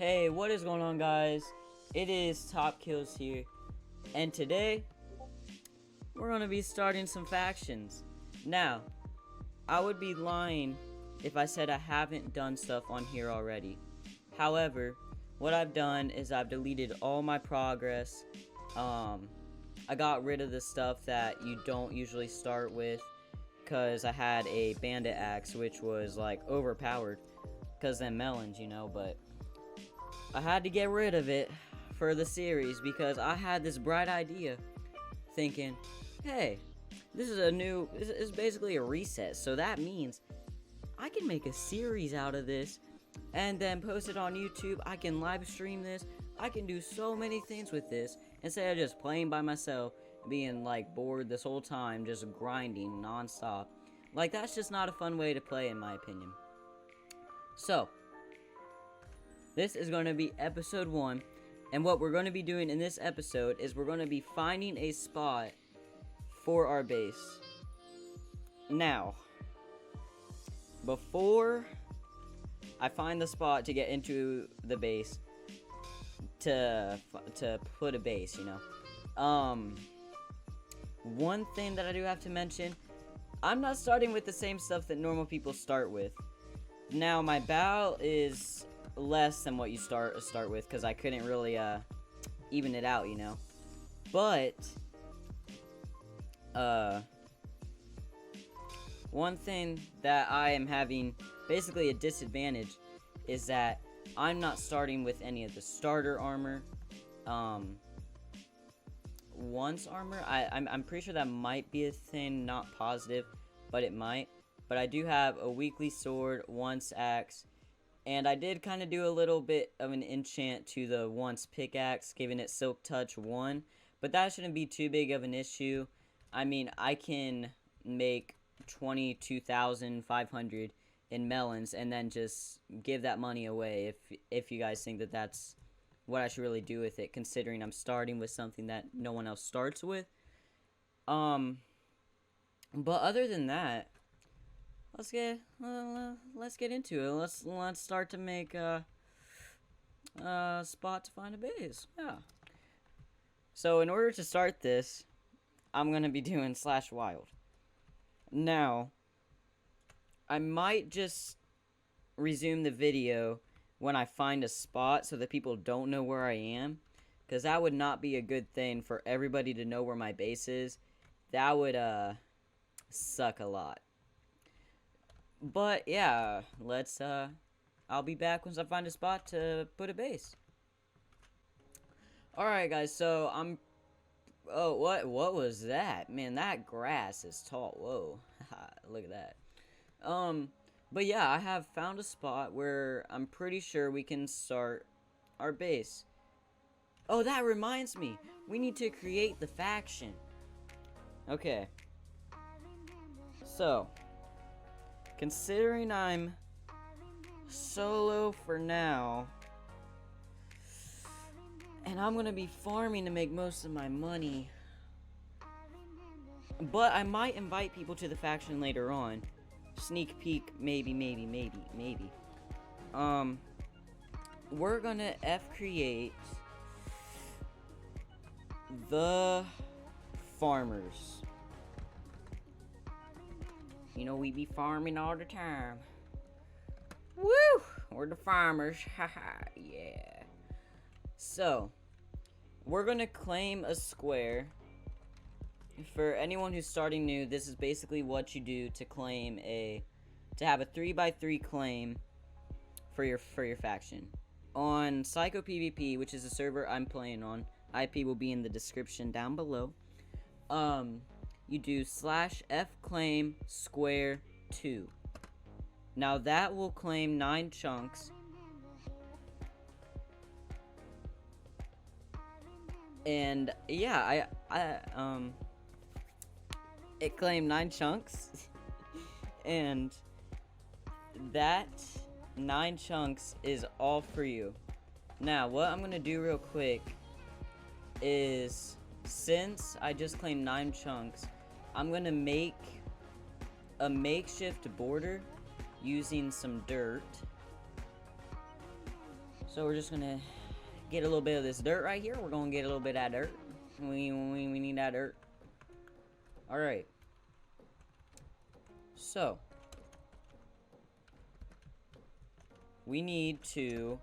Hey, what is going on, guys? It is Top Kills here, and today we're gonna be starting some factions. Now, I would be lying if I said I haven't done stuff on here already. However, what I've done is I've deleted all my progress. I got rid of the stuff that you don't usually start with, because I had a bandit axe, which was like overpowered, because then melons, but I had to get rid of it for the series because I had this bright idea thinking, hey, this is basically a reset, so that means I can make a series out of this and then post it on YouTube. I can live stream this. I can do so many things with this instead of just playing by myself, being like bored this whole time, just grinding non-stop. Like, that's just not a fun way to play, in my opinion. So this is going to be episode 1, and what we're going to be doing in this episode is we're going to be finding a spot for our base. Now, before I find the spot to get into the base, to put a base, one thing that I do have to mention, I'm not starting with the same stuff that normal people start with. Now, my bow is less than what you start with, because I couldn't really even it out, but one thing that I am having basically a disadvantage is that I'm not starting with any of the starter armor. Once armor, I'm pretty sure that might be a thing, not positive, but it might. But I do have a weekly sword, once axe, and I did kind of do a little bit of an enchant to the once pickaxe, giving it Silk Touch 1. But that shouldn't be too big of an issue. I mean, I can make 22,500 in melons and then just give that money away if you guys think that that's what I should really do with it, considering I'm starting with something that no one else starts with. But other than that, let's get into it. Let's start to make a spot to find a base. Yeah. So in order to start this, I'm gonna be doing /wild. Now, I might just resume the video when I find a spot so that people don't know where I am, because that would not be a good thing for everybody to know where my base is. That would suck a lot. But yeah, I'll be back once I find a spot to put a base. Alright, guys, so oh, what was that? Man, that grass is tall. Whoa. Look at that. But yeah, I have found a spot where I'm pretty sure we can start our base. Oh, that reminds me. We need to create the faction. Okay. So, considering I'm solo for now, and I'm gonna be farming to make most of my money, but I might invite people to the faction later on. Sneak peek, maybe. We're gonna create the farmers. We be farming all the time. Woo! We're the farmers. Haha, yeah. So, we're gonna claim a square. For anyone who's starting new, this is basically what you do to claim to have a 3x3 claim for your faction. On Psycho PvP, which is the server I'm playing on, IP will be in the description down below. You do /fclaim square 2. Now that will claim 9 chunks. And yeah, it claimed 9 chunks. And that 9 chunks is all for you. Now, what I'm gonna do real quick is, since I just claimed 9 chunks, I'm gonna make a makeshift border using some dirt. So we're just gonna get a little bit of this dirt right here. We're gonna get a little bit of that dirt. We need that dirt. Alright. So we need to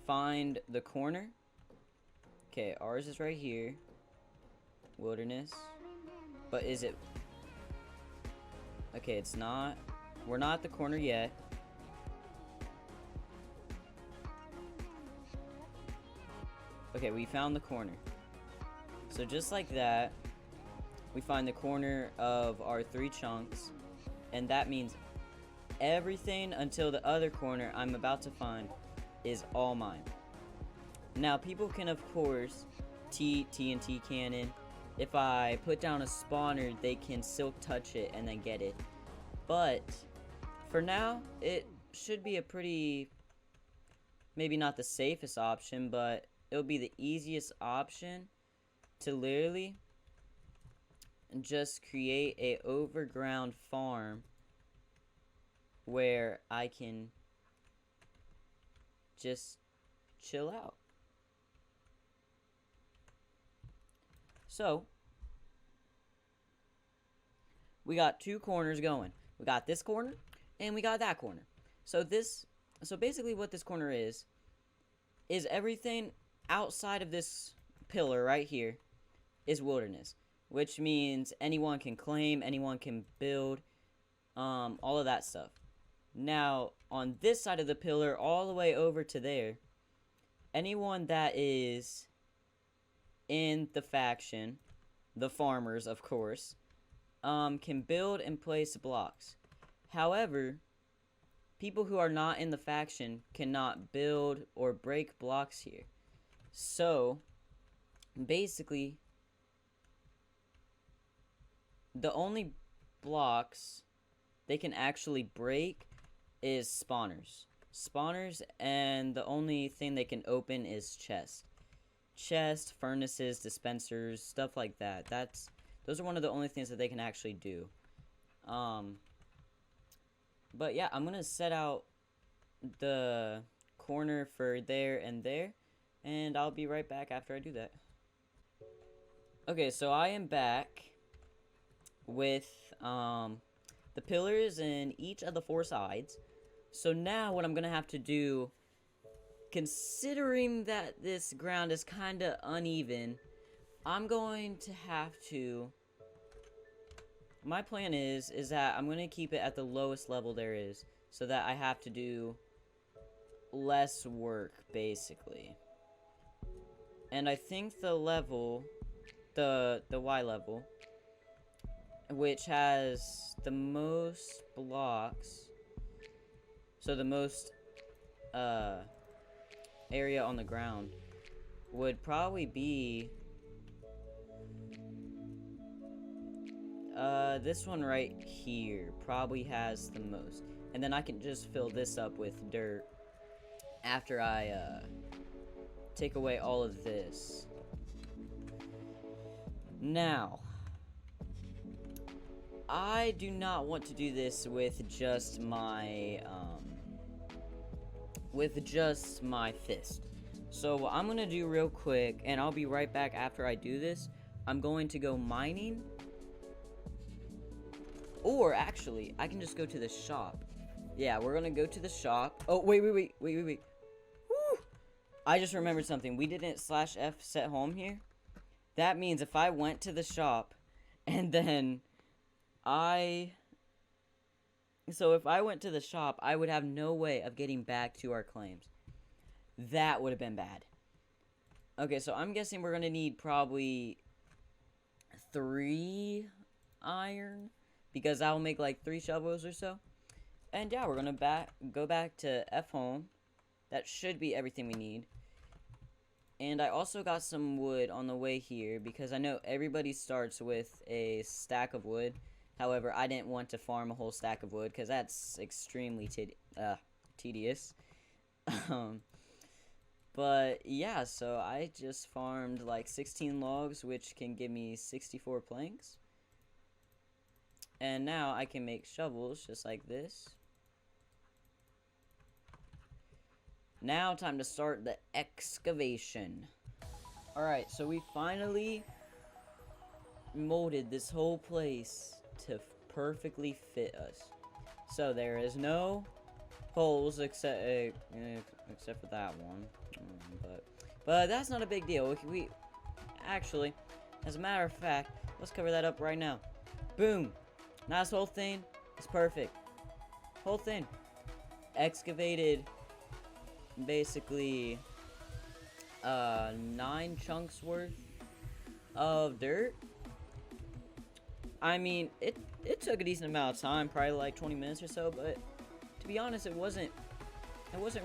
find the corner. Okay, ours is right here. Wilderness. But is it... Okay, it's not. We're not at the corner yet. Okay, we found the corner. So just like that, we find the corner of our 3 chunks. And that means everything until the other corner I'm about to find is all mine. Now, people can, of course, TNT cannon. If I put down a spawner, they can silk touch it and then get it. But for now, it should be a pretty, maybe not the safest option, but it'll be the easiest option to literally just create a overground farm where I can just chill out. So we got 2 corners going. We got this corner and we got that corner. So basically what this corner is everything outside of this pillar right here is wilderness, which means anyone can claim, anyone can build, all of that stuff. Now, on this side of the pillar, all the way over to there, anyone that is in the faction, the farmers, of course, can build and place blocks. However, people who are not in the faction cannot build or break blocks here. So, basically, the only blocks they can actually break is spawners. Spawners, and the only thing they can open is chests. Chests, furnaces, dispensers, stuff like that. Those are one of the only things that they can actually do. But yeah, I'm gonna set out the corner for there, and I'll be right back after I do that. Okay, so I am back with the pillars in each of the 4 sides. So now what I'm gonna have to do, considering that this ground is kind of uneven, I'm going to have to... My plan is that I'm going to keep it at the lowest level there is, so that I have to do less work, basically. And I think the level, the Y level, which has the most blocks, so the most area on the ground, would probably be this one right here. Probably has the most. And then I can just fill this up with dirt after I take away all of this. Now, I do not want to do this with just my fist. So what I'm gonna do real quick, and I'll be right back after I do this, I'm going to go mining. Or actually, I can just go to the shop. Yeah, we're gonna go to the shop. Oh, wait. Woo! I just remembered something. We didn't /F set home here. That means if I went to the shop and then So if I went to the shop, I would have no way of getting back to our claims. That would have been bad. Okay, so I'm guessing we're gonna need probably 3 iron, because that'll make like 3 shovels or so. And yeah, we're gonna go back to F home. That should be everything we need. And I also got some wood on the way here, because I know everybody starts with a stack of wood. However, I didn't want to farm a whole stack of wood, because that's extremely tedious. But yeah, so I just farmed like 16 logs, which can give me 64 planks. And now I can make shovels just like this. Now, time to start the excavation. Alright, so we finally molded this whole place to perfectly fit us. So there is no holes except for that one. But that's not a big deal. We actually, as a matter of fact, let's cover that up right now. Boom. Now this whole thing is perfect. Whole thing excavated basically 9 chunks worth of dirt. I mean, it took a decent amount of time, probably like 20 minutes or so, but to be honest, it wasn't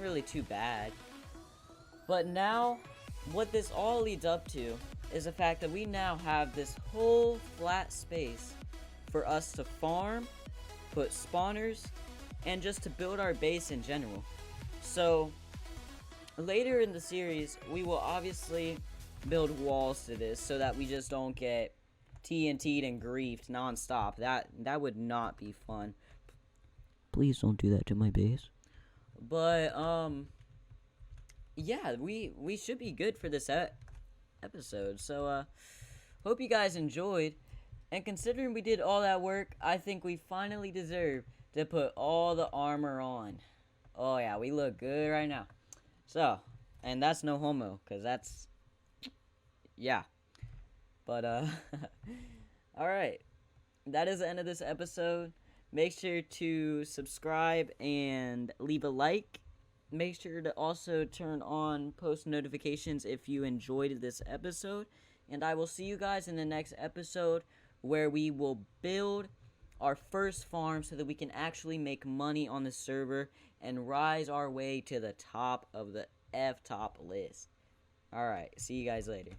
really too bad. But now, what this all leads up to is the fact that we now have this whole flat space for us to farm, put spawners, and just to build our base in general. So, later in the series, we will obviously build walls to this so that we just don't get TNT'd and griefed non-stop. That would not be fun. Please don't do that to my base. But, yeah, we should be good for this episode. So, hope you guys enjoyed. And considering we did all that work, I think we finally deserve to put all the armor on. Oh, yeah, we look good right now. So, and that's no homo, because that's, yeah. But, alright. That is the end of this episode. Make sure to subscribe and leave a like. Make sure to also turn on post notifications if you enjoyed this episode. And I will see you guys in the next episode where we will build our first farm so that we can actually make money on the server and rise our way to the top of the F-top list. Alright, see you guys later.